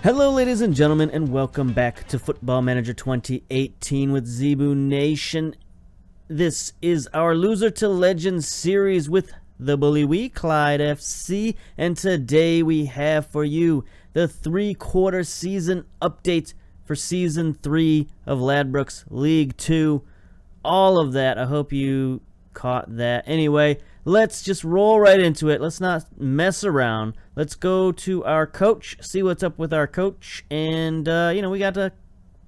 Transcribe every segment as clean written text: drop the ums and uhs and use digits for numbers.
Hello ladies and gentlemen, and welcome back to Football Manager 2018 with Zebu Nation. This is our Loser to Legend series with the Bully We, CLYDE FC, and today we have for you the three-quarter season update for Season 3 of Ladbrokes League 2. All of that, I hope you caught that. Anyway, let's just roll right into it. Let's not mess around. Let's go to our coach, see what's up with our coach. And, we got a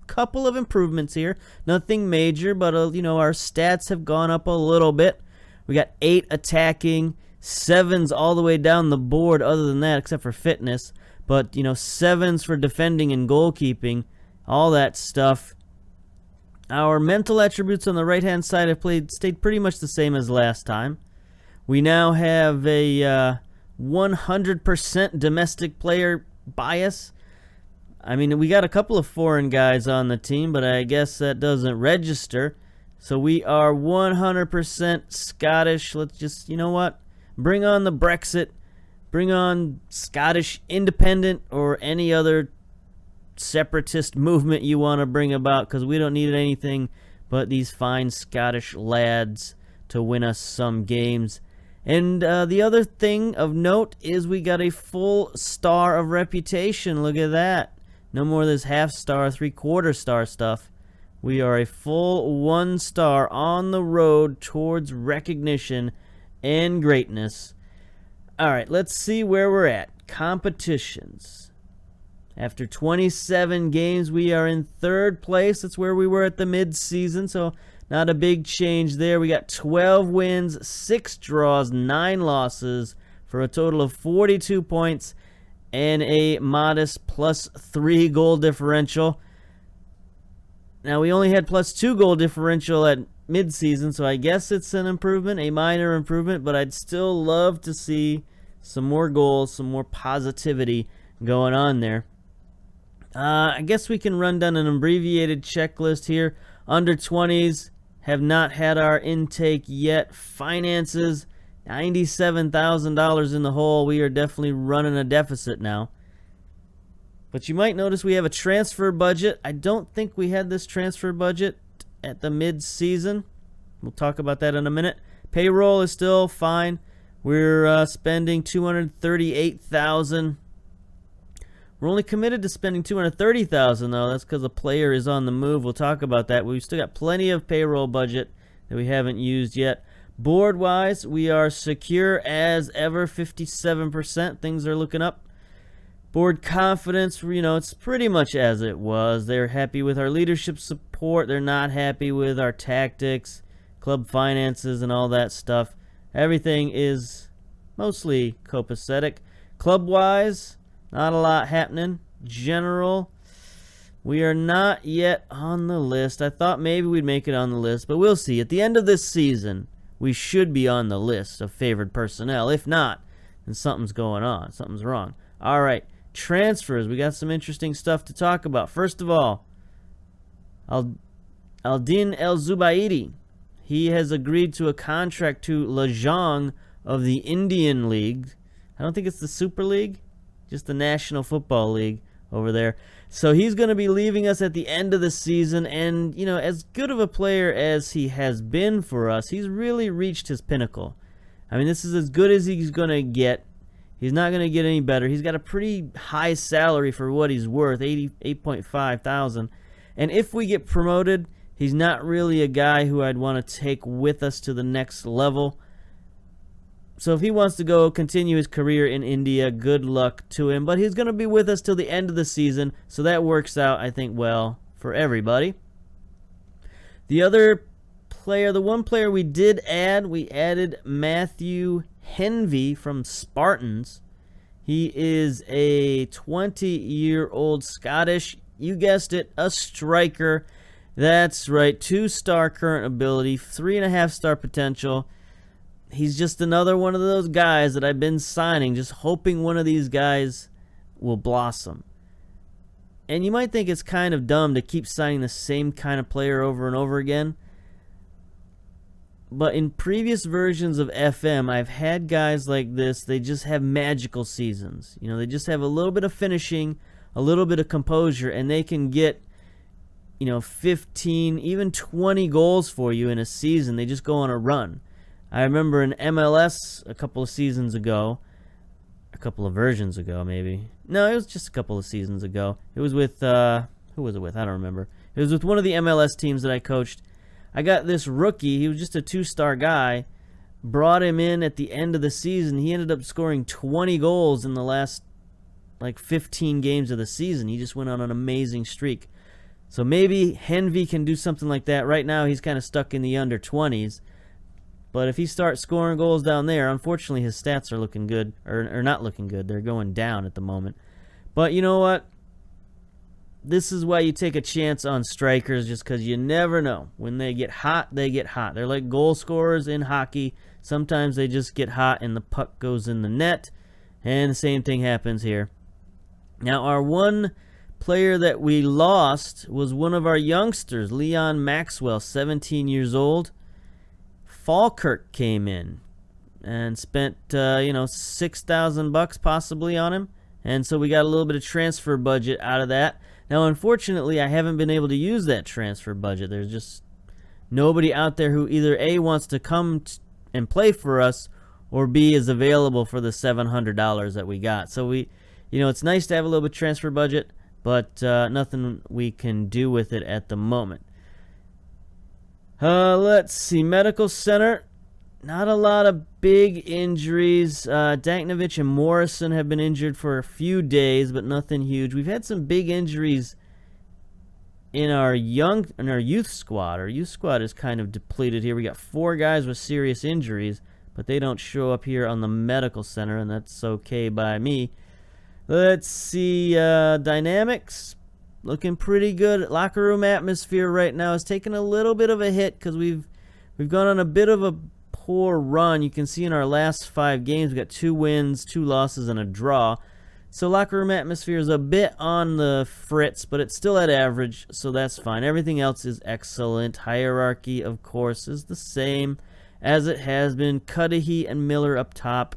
couple of improvements here. Nothing major, but, our stats have gone up a little bit. We got 8 attacking, 7s all the way down the board other than that, except for fitness. But, 7s for defending and goalkeeping, all that stuff. Our mental attributes on the right-hand side have stayed pretty much the same as last time. We now have a 100% domestic player bias. I mean, we got a couple of foreign guys on the team, but I guess that doesn't register. So we are 100% Scottish. Let's just, bring on the Brexit. Bring on Scottish independent or any other separatist movement you want to bring about, because we don't need anything but these fine Scottish lads to win us some games. And the other thing of note is we got a full star of reputation. Look at that. No more of this half-star, three-quarter-star stuff. We are a full 1 star on the road towards recognition and greatness. All right, let's see where we're at. Competitions. After 27 games, we are in 3rd place. That's where we were at the mid-season, so not a big change there. We got 12 wins, 6 draws, 9 losses for a total of 42 points and a modest +3 goal differential. Now, we only had +2 goal differential at mid-season, so I guess it's an improvement, a minor improvement, but I'd still love to see some more goals, some more positivity going on there. I guess we can run down an abbreviated checklist here. Under 20s have not had our intake yet. Finances, $97,000 in the hole. We are definitely running a deficit now. But you might notice we have a transfer budget. I don't think we had this transfer budget at the mid-season. We'll talk about that in a minute. Payroll is still fine. We're spending $238,000. We're only committed to spending $230,000 though. That's because a player is on the move. We'll talk about that. We've still got plenty of payroll budget that we haven't used yet. Board-wise, we are secure as ever, 57%. Things are looking up. Board confidence, it's pretty much as it was. They're happy with our leadership support. They're not happy with our tactics, club finances, and all that stuff. Everything is mostly copacetic. Club-wise, not a lot happening. General, we are not yet on the list. I thought maybe we'd make it on the list, but we'll see. At the end of this season, we should be on the list of favored personnel. If not, then something's going on. Something's wrong. All right, transfers. We got some interesting stuff to talk about. First of all, Aldin El Zubaidi. He has agreed to a contract to Lajong of the Indian League. I don't think it's the Super League. Just the National Football League over there. So he's going to be leaving us at the end of the season. And, as good of a player as he has been for us, he's really reached his pinnacle. I mean, this is as good as he's going to get. He's not going to get any better. He's got a pretty high salary for what he's worth, $88,500. And if we get promoted, he's not really a guy who I'd want to take with us to the next level. So if he wants to go continue his career in India, good luck to him. But he's going to be with us till the end of the season, so that works out, I think, well for everybody. The other player, the one player we did add, we added Matthew Henvey from Spartans. He is a 20-year-old Scottish, you guessed it, a striker. That's right, 2-star current ability, 3.5-star potential. He's just another one of those guys that I've been signing, just hoping one of these guys will blossom. And you might think it's kind of dumb to keep signing the same kind of player over and over again. But in previous versions of FM, I've had guys like this. They just have magical seasons. They just have a little bit of finishing, a little bit of composure, and they can get, 15, even 20 goals for you in a season. They just go on a run. I remember in MLS a couple of seasons ago, a couple of versions ago maybe. No, it was just a couple of seasons ago. It was with, who was it with? I don't remember. It was with one of the MLS teams that I coached. I got this rookie. He was just a 2-star guy. Brought him in at the end of the season. He ended up scoring 20 goals in the last 15 games of the season. He just went on an amazing streak. So maybe Henvey can do something like that. Right now he's kind of stuck in the under 20s. But if he starts scoring goals down there, unfortunately his stats are looking good, or not looking good. They're going down at the moment. But you know what? This is why you take a chance on strikers, just because you never know. When they get hot, they get hot. They're like goal scorers in hockey. Sometimes they just get hot and the puck goes in the net. And the same thing happens here. Now, our one player that we lost was one of our youngsters, Leon Maxwell, 17 years old. Falkirk came in and spent, $6,000 possibly on him. And so we got a little bit of transfer budget out of that. Now, unfortunately, I haven't been able to use that transfer budget. There's just nobody out there who either A, wants to come and play for us, or B, is available for the $700 that we got. So it's nice to have a little bit of transfer budget, but nothing we can do with it at the moment. Let's see. Medical center. Not a lot of big injuries. Danknovich and Morrison have been injured for a few days, but nothing huge. We've had some big injuries in our youth squad. Our youth squad is kind of depleted here. We got 4 guys with serious injuries, but they don't show up here on the medical center, and that's okay by me. Let's see. Dynamics. Looking pretty good. Locker room atmosphere right now is taking a little bit of a hit because we've gone on a bit of a poor run. You can see in our last 5 games we got 2 wins, 2 losses, and a draw. So locker room atmosphere is a bit on the fritz, but it's still at average, so that's fine. Everything else is excellent. Hierarchy, of course, is the same as it has been. Cudahy and Miller up top.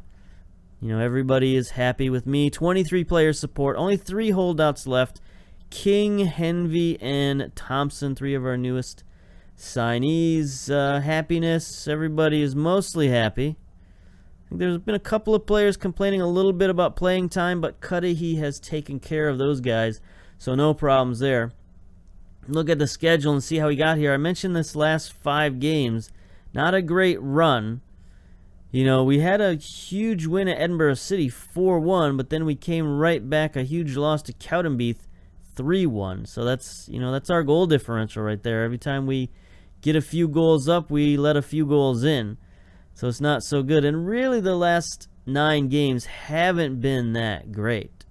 Everybody is happy with me. 23 player support. Only 3 holdouts left. King, Henvey, and Thompson, 3 of our newest signees. Happiness, everybody is mostly happy. I think there's been a couple of players complaining a little bit about playing time, but Cudahy has taken care of those guys, so no problems there. Look at the schedule and see how he got here. I mentioned this last 5 games. Not a great run. We had a huge win at Edinburgh City, 4-1, but then we came right back, a huge loss to Cowdenbeath, 3-1. So that's our goal differential right there. Every time we get a few goals up, we let a few goals in. So it's not so good. And really the last 9 games haven't been that great.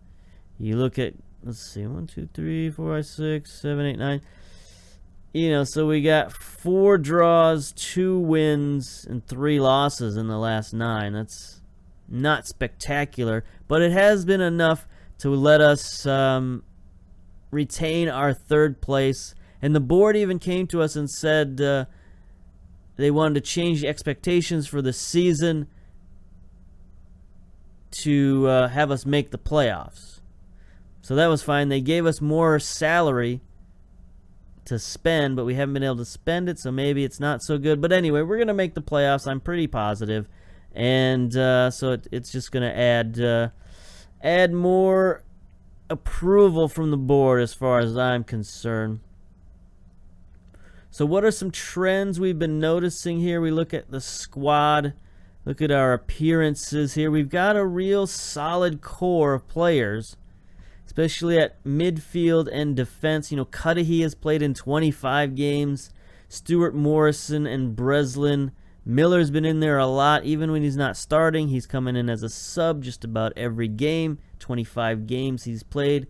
You look at, let's see, 1, 2, 3, 4, 5, 6, 7, 8, 9. So we got 4 draws, 2 wins, and 3 losses in the last 9. That's not spectacular, but it has been enough to let us retain our 3rd place. And the board even came to us and said they wanted to change the expectations for the season to have us make the playoffs. So that was fine. They gave us more salary to spend, but we haven't been able to spend it, so maybe it's not so good. But anyway, we're going to make the playoffs. I'm pretty positive. And so it's just going to add more approval from the board as far as I'm concerned. So what are some trends we've been noticing here? We look at the squad, look at our appearances here. We've got a real solid core of players, especially at midfield and defense. Cudahy has played in 25 games. Stuart Morrison and Breslin. Miller's been in there a lot. Even when he's not starting, he's coming in as a sub just about every game. 25 games he's played.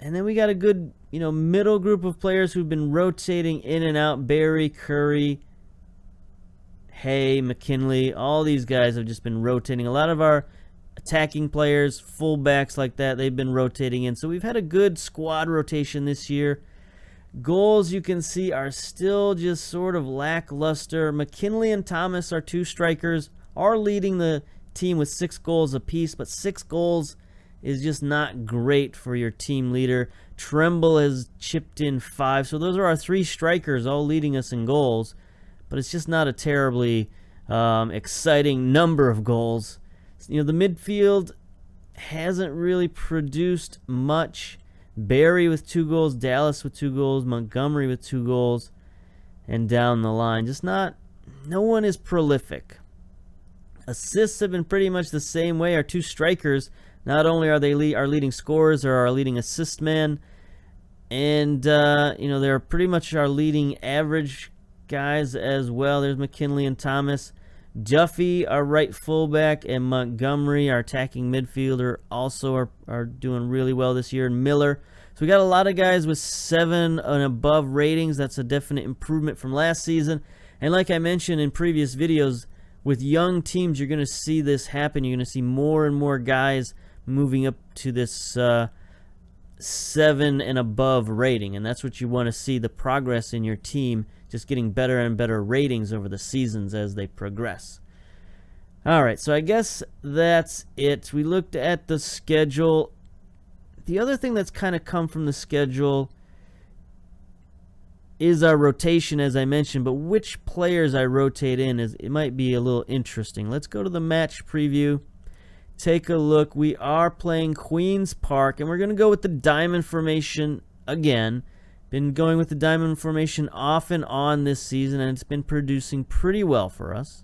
And then we got a good, middle group of players who've been rotating in and out. Barry, Curry, Hay, McKinley. All these guys have just been rotating. A lot of our attacking players, fullbacks like that, they've been rotating in. So we've had a good squad rotation this year. Goals, you can see, are still just sort of lackluster. McKinley and Thomas, our 2 strikers, are leading the team with 6 goals apiece, but 6 goals is just not great for your team leader. Tremble has chipped in 5, so those are our 3 strikers all leading us in goals, but it's just not a terribly exciting number of goals. You know, the midfield hasn't really produced much. Barry with 2 goals, Dallas with 2 goals, Montgomery with 2 goals, and down the line, just no one is prolific. Assists have been pretty much the same way. Our 2 strikers, not only are they our leading scorers or our leading assist man, and you know, they're pretty much our leading average guys as well. There's McKinley and Thomas. Duffy, our right fullback, and Montgomery, our attacking midfielder, also are doing really well this year. And Miller. So we got a lot of guys with 7 and above ratings. That's a definite improvement from last season. And like I mentioned in previous videos, with young teams, you're going to see this happen. You're going to see more and more guys moving up to this 7 and above rating. And that's what you want to see, the progress in your team, just getting better and better ratings over the seasons as they progress. All right, so I guess that's it. We looked at the schedule. The other thing that's kind of come from the schedule is our rotation, as I mentioned, but which players I rotate in, it might be a little interesting. Let's go to the match preview. Take a look. We are playing Queen's Park, and we're going to go with the diamond formation again. Been going with the diamond formation off and on this season, and it's been producing pretty well for us.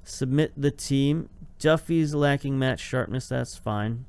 Submit the team. Duffy's lacking match sharpness. That's fine.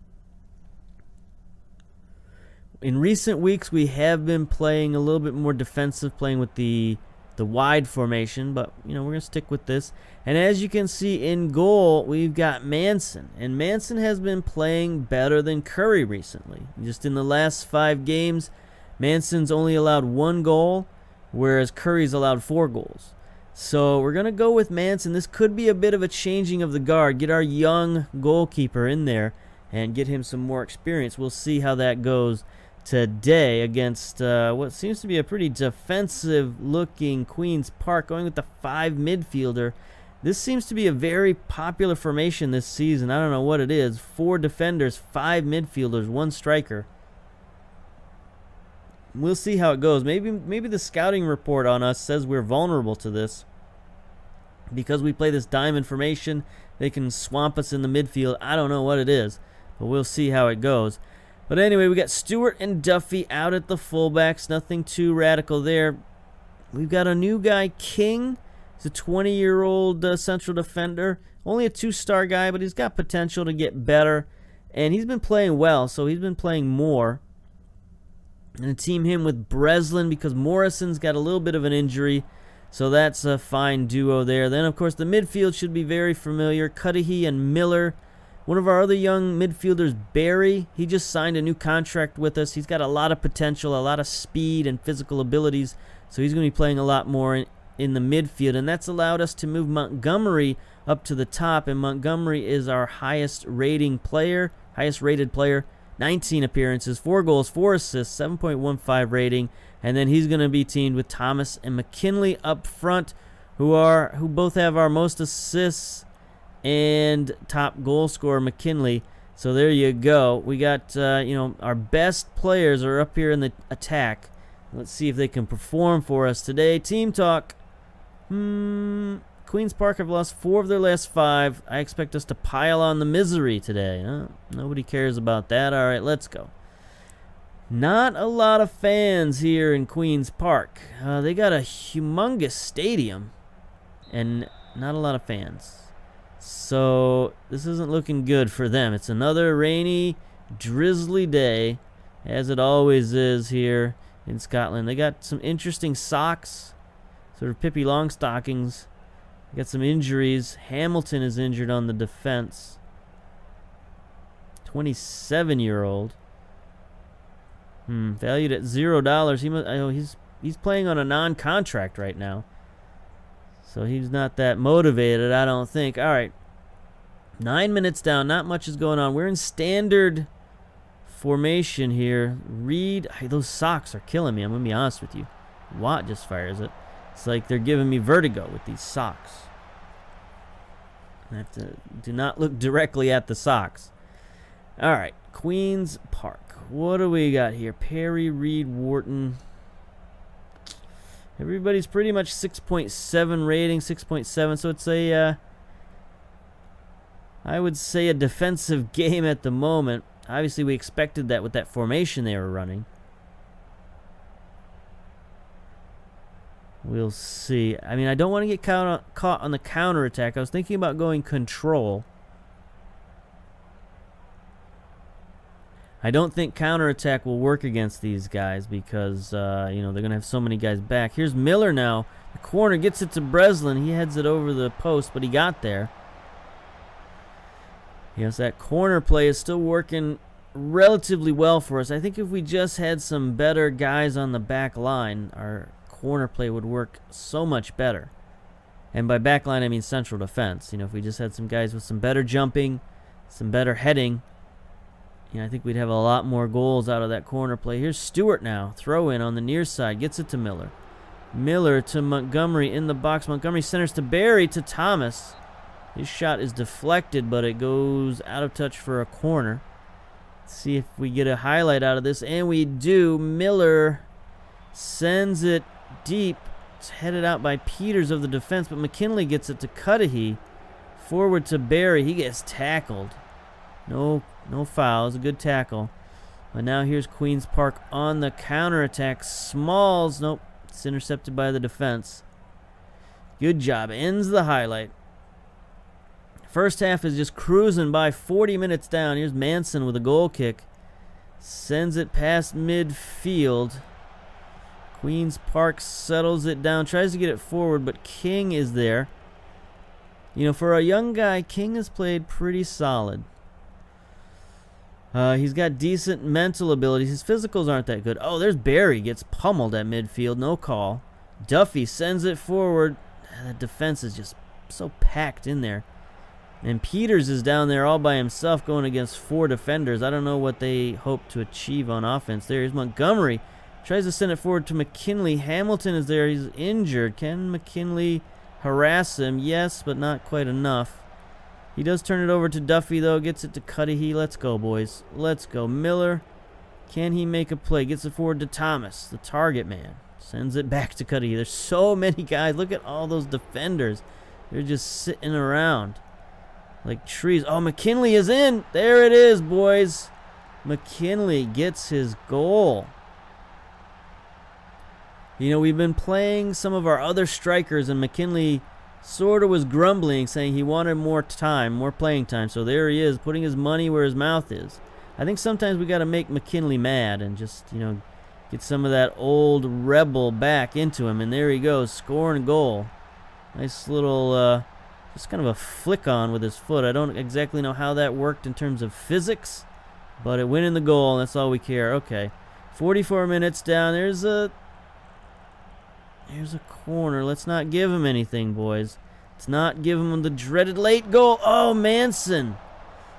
In recent weeks, we have been playing a little bit more defensive, playing with the wide formation, but you know, we're going to stick with this. And as you can see in goal, we've got Manson, and Manson has been playing better than Curry recently. Just in the last 5 games, Manson's only allowed 1 goal, whereas Curry's allowed 4 goals. So we're going to go with Manson. This could be a bit of a changing of the guard. Get our young goalkeeper in there and get him some more experience. We'll see how that goes today against what seems to be a pretty defensive-looking Queen's Park, going with the 5 midfielder. This seems to be a very popular formation this season. I don't know what it is. 4 defenders, 5 midfielders, 1 striker. We'll see how it goes. Maybe the scouting report on us says we're vulnerable to this. Because we play this diamond formation, they can swamp us in the midfield. I don't know what it is, but we'll see how it goes. But anyway, we got Stewart and Duffy out at the fullbacks. Nothing too radical there. We've got a new guy, King. He's a 20-year-old central defender. Only a 2-star guy, but he's got potential to get better. And he's been playing well, so he's been playing more. I'm going to team him with Breslin because Morrison's got a little bit of an injury. So that's a fine duo there. Then, of course, the midfield should be very familiar. Cudahy and Miller. One of our other young midfielders, Barry, he just signed a new contract with us. He's got a lot of potential, a lot of speed and physical abilities. So he's going to be playing a lot more in the midfield. And that's allowed us to move Montgomery up to the top. And Montgomery is our highest rated player. 19 appearances, 4 goals, 4 assists, 7.15 rating. And then he's going to be teamed with Thomas and McKinley up front, who both have our most assists and top goal scorer, McKinley. So there you go. We got our best players are up here in the attack. Let's see if they can perform for us today. Team talk. Queen's Park have lost 4 of their last 5. I expect us to pile on the misery today. Nobody cares about that. All right, let's go. Not a lot of fans here in Queen's Park. They got a humongous stadium and not a lot of fans. So this isn't looking good for them. It's another rainy, drizzly day, as it always is here in Scotland. They got some interesting socks, sort of Pippi Longstockings. They got some injuries. Hamilton is injured on the defense. 27-year-old. Valued at $0. He's playing on a non-contract right now. So he's not that motivated, I don't think. All right. 9 minutes down. Not much is going on. We're in standard formation here. Reed. Hey, those socks are killing me. I'm going to be honest with you. Watt just fires it. It's like they're giving me vertigo with these socks. I have to do not look directly at the socks. All right, Queen's Park. What do we got here? Perry, Reed, Wharton. Everybody's pretty much 6.7 rating, 6.7. So it's a, I would say a defensive game at the moment. Obviously, we expected that with that formation they were running. We'll see. I mean, I don't want to get caught on the counterattack. I was thinking about going control. I don't think counterattack will work against these guys because, you know, they're going to have so many guys back. Here's Miller now. The corner gets it to Breslin. He heads it over the post, but he got there. Yes, that corner play is still working relatively well for us. I think if we just had some better guys on the back line, our corner play would work so much better. And by back line, I mean central defense. You know, if we just had some guys with some better jumping, some better heading, you know, I think we'd have a lot more goals out of that corner play. Here's Stewart now. Throw in on the near side. Gets it to Miller. Miller to Montgomery in the box. Montgomery centers to Barry to Thomas. His shot is deflected, but it goes out of touch for a corner. Let's see if we get a highlight out of this. And we do. Miller sends it deep. It's headed out by Peters of the defense, but McKinley gets it to Cudahy. Forward to Barry. He gets tackled. No foul. It's a good tackle. But now here's Queen's Park on the counterattack. Smalls. Nope. It's intercepted by the defense. Good job. Ends the highlight. First half is just cruising by. 40 minutes down. Here's Manson with a goal kick. Sends it past midfield. Queen's Park settles it down. Tries to get it forward, but King is there. You know, for a young guy, King has played pretty solid. He's got decent mental abilities. His physicals aren't that good. Oh, there's Barry. Gets pummeled at midfield. No call. Duffy sends it forward. That defense is just so packed in there. And Peters is down there all by himself going against 4 defenders. I don't know what they hope to achieve on offense. There's Montgomery. Tries to send it forward to McKinley. Hamilton is there. He's injured. Can McKinley harass him? Yes, but not quite enough. He does turn it over to Duffy, though. Gets it to Cudahy. Let's go, boys. Let's go. Miller. Can he make a play? Gets it forward to Thomas, the target man. Sends it back to Cudahy. There's so many guys. Look at all those defenders. They're just sitting around like trees. Oh, McKinley is in. There it is, boys. McKinley gets his goal. You know, we've been playing some of our other strikers, and McKinley sort of was grumbling, saying he wanted more time, more playing time. So there he is, putting his money where his mouth is. I think sometimes we got to make McKinley mad and just, you know, get some of that old rebel back into him. And there he goes, scoring a goal. Nice little, just kind of a flick on with his foot. I don't exactly know how that worked in terms of physics, but it went in the goal, and that's all we care. Okay, 44 minutes down. There's a corner. Let's not give him anything, boys. Let's not give him the dreaded late goal. Oh, Manson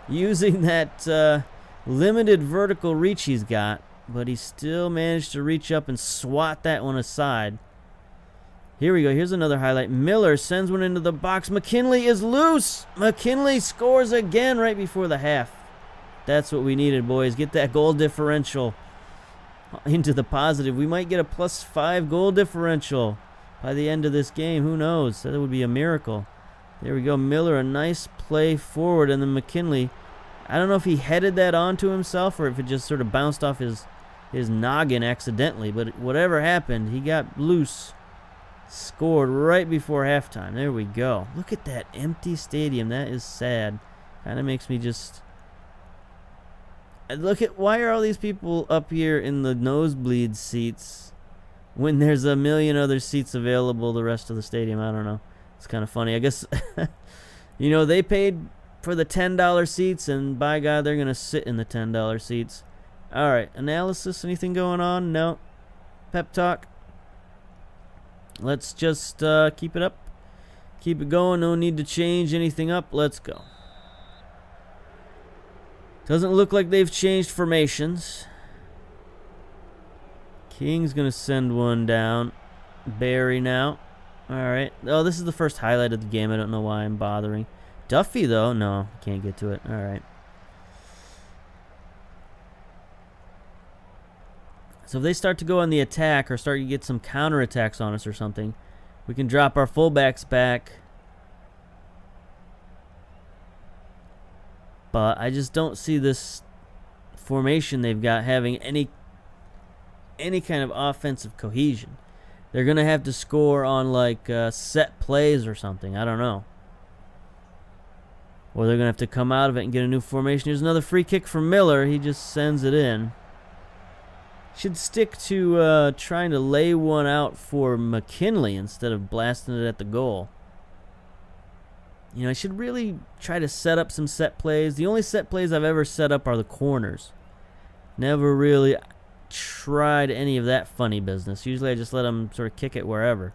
using that limited vertical reach he's got, but he still managed to reach up and swat that one aside. Here we go. Here's another highlight. Miller sends one into the box. McKinley is loose. McKinley scores again right before the half. That's what we needed, boys. Get that goal differential into the positive. We might get a +5 goal differential by the end of this game. Who knows? That would be a miracle. There we go. Miller, a nice play forward, and then McKinley. I don't know if he headed that onto himself or if it just sort of bounced off his noggin accidentally, but whatever happened, he got loose. Scored right before halftime. There we go. Look at that empty stadium. That is sad. Kind of makes me just... Look at, why are all these people up here in the nosebleed seats when there's a million other seats available the rest of the stadium? I don't know. It's kind of funny. I guess, you know, they paid for the $10 seats, and by God, they're going to sit in the $10 seats. All right, analysis, anything going on? No. Pep talk? Let's just keep it up. Keep it going. No need to change anything up. Let's go. Doesn't look like they've changed formations. King's going to send one down. Barry now. All right. Oh, this is the first highlight of the game. I don't know why I'm bothering. Duffy, though. No, can't get to it. All right. So if they start to go on the attack or start to get some counterattacks on us or something, we can drop our fullbacks back. But I just don't see this formation they've got having any kind of offensive cohesion. They're going to have to score on like set plays or something. I don't know. Or they're going to have to come out of it and get a new formation. Here's another free kick from Miller. He just sends it in. Should stick to trying to lay one out for McKinley instead of blasting it at the goal. You know, I should really try to set up some set plays. The only set plays I've ever set up are the corners. Never really tried any of that funny business. Usually I just let them sort of kick it wherever.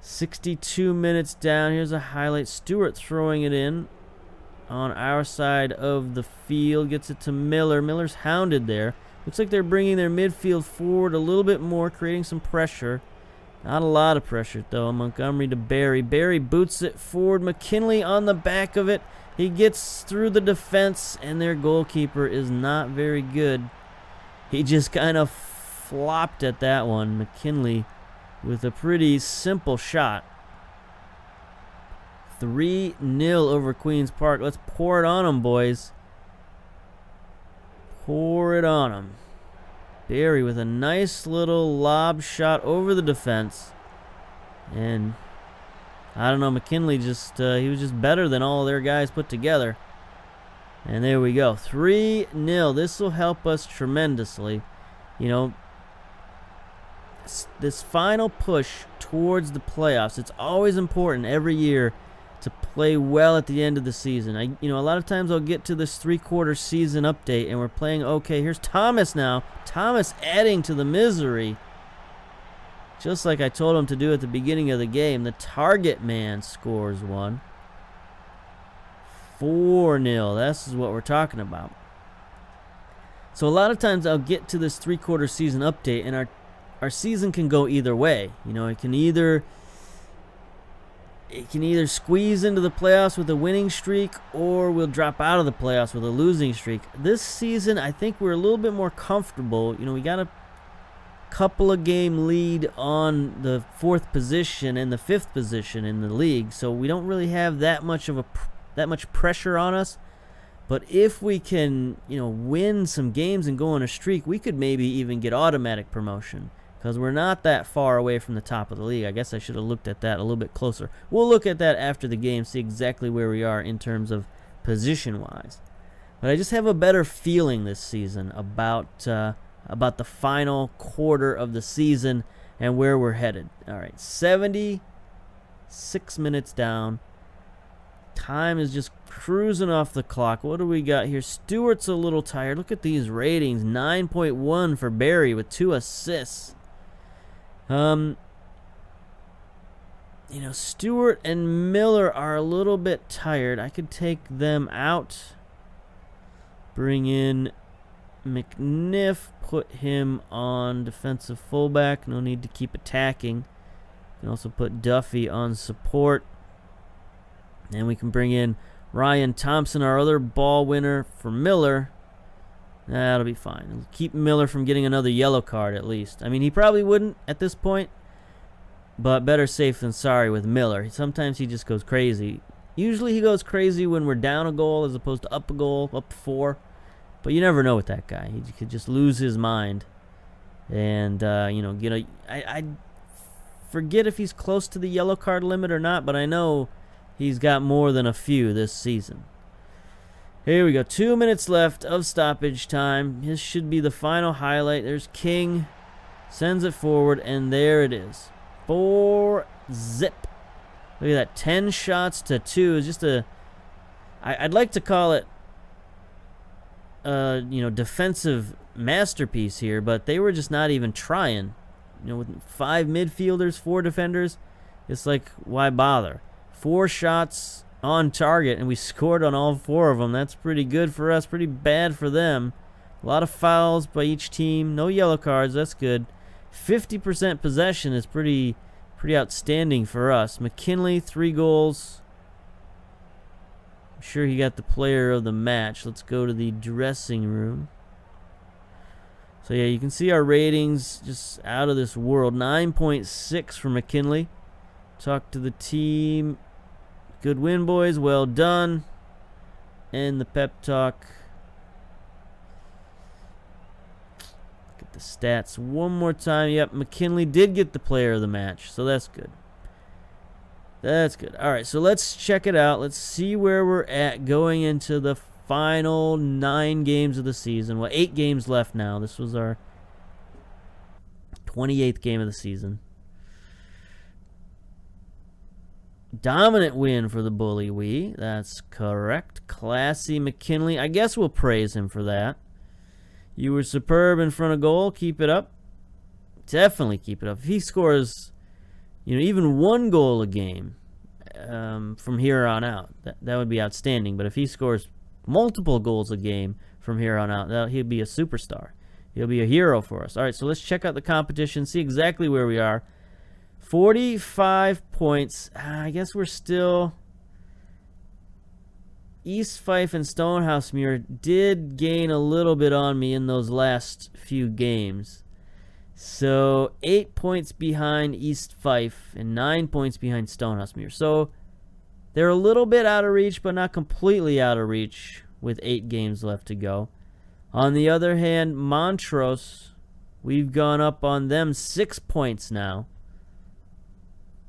62 minutes down. Here's a highlight. Stewart throwing it in on our side of the field. Gets it to Miller. Miller's hounded there. Looks like they're bringing their midfield forward a little bit more, creating some pressure. Not a lot of pressure, though. Montgomery to Barry. Barry boots it forward. McKinley on the back of it. He gets through the defense, and their goalkeeper is not very good. He just kind of flopped at that one. McKinley with a pretty simple shot. 3-0 over Queen's Park. Let's pour it on them, boys. Pour it on them. Barry with a nice little lob shot over the defense. And I don't know, McKinley just, he was just better than all their guys put together. And there we go. 3-0. This will help us tremendously. You know, this final push towards the playoffs, it's always important every year to play well at the end of the season. You know, a lot of times I'll get to this three-quarter season update and we're playing okay. Here's Thomas now. Thomas adding to the misery. Just like I told him to do at the beginning of the game. The target man scores one. 4-0. This is what we're talking about. So a lot of times I'll get to this three-quarter season update and our season can go either way. You know, it can either squeeze into the playoffs with a winning streak, or we'll drop out of the playoffs with a losing streak. This season, I think we're a little bit more comfortable. You know, we got a couple of game lead on the 4th position and the 5th position in the league, so we don't really have that much pressure on us. But if we can, you know, win some games and go on a streak, we could maybe even get automatic promotion. Because we're not that far away from the top of the league. I guess I should have looked at that a little bit closer. We'll look at that after the game, see exactly where we are in terms of position-wise. But I just have a better feeling this season about the final quarter of the season and where we're headed. All right, 76 minutes down. Time is just cruising off the clock. What do we got here? Stewart's a little tired. Look at these ratings. 9.1 for Barry with 2 assists. You know, Stewart and Miller are a little bit tired. I could take them out. Bring in McNiff. Put him on defensive fullback. No need to keep attacking. You can also put Duffy on support. And we can bring in Ryan Thompson, our other ball winner, for Miller. That'll be fine. It'll keep Miller from getting another yellow card at least. I mean, he probably wouldn't at this point, but better safe than sorry with Miller. Sometimes he just goes crazy. Usually he goes crazy when we're down a goal as opposed to up a goal, up 4. But you never know with that guy. He could just lose his mind. And, you know, I forget if he's close to the yellow card limit or not, but I know he's got more than a few this season. Here we go. 2 minutes left of stoppage time. This should be the final highlight. There's King. Sends it forward, and there it is. 4-zip. Look at that. 10 shots to 2 is just I'd like to call it you know, defensive masterpiece here, but they were just not even trying. You know, with 5 midfielders, 4 defenders, it's like, why bother? 4 shots on target, and we scored on all 4 of them. That's pretty good for us, pretty bad for them. A lot of fouls by each team. No yellow cards, that's good. 50% possession is pretty outstanding for us. McKinley, 3 goals. I'm sure he got the player of the match. Let's go to the dressing room. So yeah, you can see our ratings just out of this world. 9.6 for McKinley. Talk to the team. Good win, boys. Well done. And the pep talk. Look at the stats one more time. Yep, McKinley did get the player of the match, so that's good. That's good. All right, so let's check it out. Let's see where we're at going into the final 9 games of the season. Well, 8 games left now. This was our 28th game of the season. Dominant win for the Bully Wee. That's correct. Classy McKinley. I guess we'll praise him for that. You were superb in front of goal. Keep it up. Definitely keep it up. If he scores, even 1 goal a game from here on out, that would be outstanding. But if he scores multiple goals a game from here on out, he'll be a superstar. He'll be a hero for us. All right, so let's check out the competition, see exactly where we are. 45 points. I guess we're still... East Fife and Stonehousemuir did gain a little bit on me in those last few games. So 8 points behind East Fife and 9 points behind Stonehousemuir. So they're a little bit out of reach, but not completely out of reach with 8 games left to go. On the other hand, Montrose, we've gone up on them 6 points now.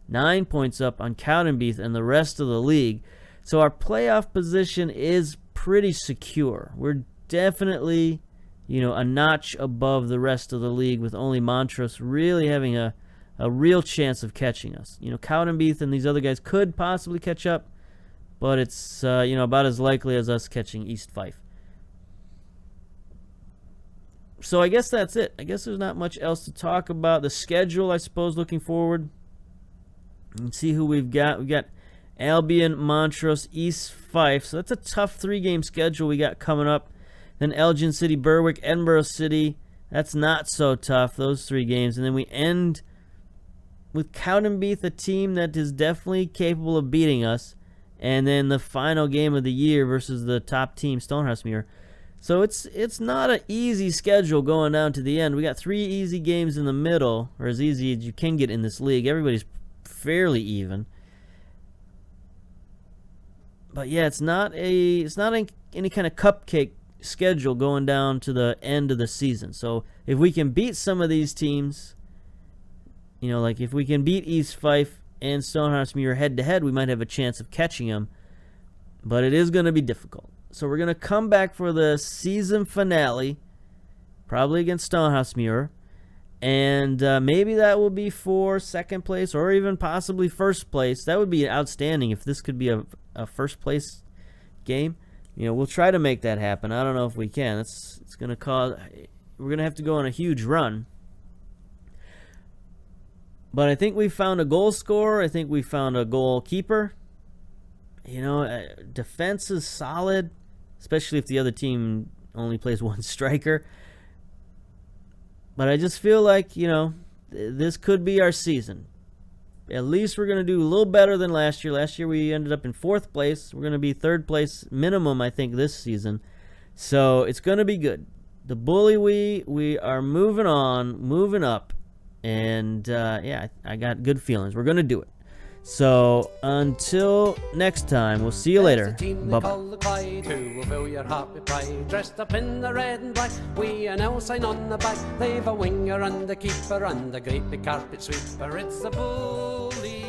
9 points up on Cowdenbeath and the rest of the league. So our playoff position is pretty secure. We're definitely, a notch above the rest of the league, with only Montrose really having a real chance of catching us. Cowdenbeath and these other guys could possibly catch up, but it's, about as likely as us catching East Fife. So I guess that's it. I guess there's not much else to talk about. The schedule, I suppose, looking forward. And see who we've got. We've got Albion, Montrose, East Fife. So that's a tough 3-game schedule we got coming up. Then Elgin City, Berwick, Edinburgh City. That's not so tough, those 3 games. And then we end with Cowdenbeath, a team that is definitely capable of beating us. And then the final game of the year versus the top team, Stonehousemuir. So it's not an easy schedule going down to the end. We got 3 easy games in the middle, or as easy as you can get in this league. Everybody's fairly even. But yeah, it's not any kind of cupcake schedule going down to the end of the season. So if we can beat some of these teams, like if we can beat East Fife and Stonehousemuir head to head, we might have a chance of catching them. But it is going to be difficult. So we're going to come back for the season finale, probably against Stonehousemuir. And maybe that will be for second place or even possibly first place. That would be outstanding if this could be a first place game. We'll try to make that happen. I don't know if we can. It's going to cause... We're going to have to go on a huge run. But I think we found a goal scorer. I think we found a goalkeeper. Defense is solid, especially if the other team only plays 1 striker. But I just feel like, this could be our season. At least we're going to do a little better than last year. Last year we ended up in 4th place. We're going to be 3rd place minimum, I think, this season. So it's going to be good. The Bully we are moving on, moving up. And, I got good feelings. We're going to do it. So until next time, we'll see you later. Bye-bye. CLYDE, who will fill your heart with pride. Dressed up in the red and black, we an L sign on the back. They've a winger and a keeper and a great big carpet sweeper. It's the Bully.